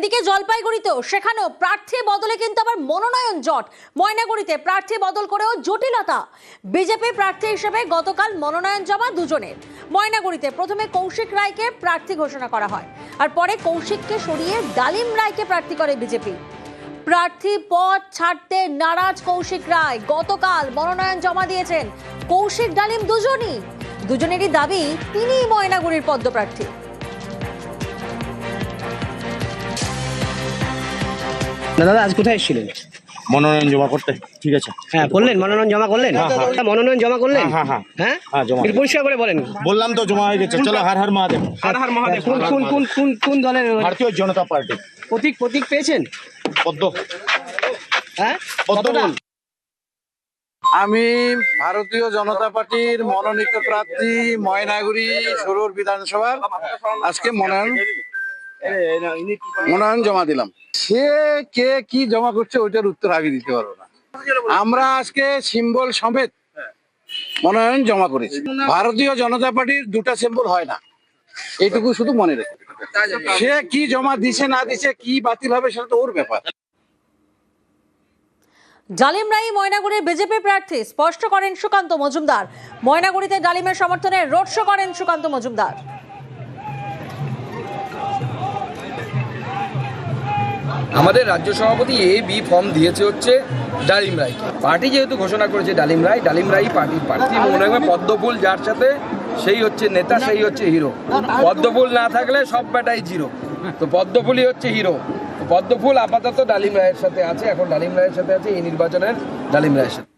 এদিকে জলপাইগুড়িতেও সেখানেও প্রার্থী বদলে কিন্তু আবার মনোনয়ন জট। ময়নাগুড়িতে প্রার্থী বদল করেও জটিলতা। বিজেপি প্রার্থী হিসেবে গতকাল মনোনয়ন জমা দুজনের। ময়নাগুড়িতে প্রথমে কৌশিক রায়কে প্রার্থী ঘোষণা করা হয়, আর পরে কৌশিককে সরিয়ে ডালিম রায়কে প্রার্থী করে বিজেপি। প্রার্থী পদ ছাড়তে নারাজ কৌশিক রায় গতকাল মনোনয়ন জমা দিয়েছেন। কৌশিক ডালিম দুজনেরই দাবি তিনিই ময়নাগুড়ির পদ্মপ্রার্থী। দাদা আজ কোথায় এসেছিলেন? মনোনয়ন জমা করতে। ঠিক আছে, হ্যাঁ করলেন, মনোনয়ন জমা করলেন? মনোনয়ন জমা করলেন? হ্যাঁ হ্যাঁ হ্যাঁ হ্যাঁ জমা। একটু পরিষ্কার করে বলেন। বললাম তো জমা হয়ে গেছে। চলো, হর হর মহাদেব। হর হর মহাদেব। কোন দলের? ভারতীয় জনতা পার্টি। প্রতীক পেয়েছেন? পদ্ম। হ্যাঁ পদ্মফুল। আমি ভারতীয় জনতা পার্টির মনোনীত প্রার্থী ময়নাগুড়ি সরুর বিধানসভার আজকে মনোনয়ন জমা দিলাম। সে কে কি জমা করছে ওইটার উত্তর আগে দিতে পারবো না। আমরা আজকে সিম্বল সমেত মনোনয়ন জমা করেছি। ভারতীয় জনতা পার্টির দুটা সিম্বল হয় না, এইটুকু শুধু মনে রেখে। সে কি জমা দিছে না দিছে, কি বাতিল হবে সেটা তো ওর ব্যাপার। ডালিম রায় ময়নাগুড়ির বিজেপি প্রার্থী স্পষ্ট করেন সুকান্ত মজুমদার। ময়নাগুড়িতে ডালিমের সমর্থনে রোড শো করেন সুকান্ত মজুমদার। আমাদের রাজ্য সভাপতি বি ফর্ম দিয়েছে হচ্ছে ডালিম রায়কে। পার্টি যেহেতু ঘোষণা করেছে ডালিম রায় পার্টির প্রার্থী। মনে হয় পদ্মফুল যার সাথে সেই হচ্ছে নেতা, সেই হচ্ছে হিরো। পদ্মফুল না থাকলে সব ব্যাটাই জিরো। তো পদ্মফুলই হচ্ছে হিরো। পদ্মফুল আপাতত ডালিম রায়ের সাথে আছে, এখন ডালিম রায়ের সাথে আছে এই নির্বাচনের ডালিম রায়ের সাথে।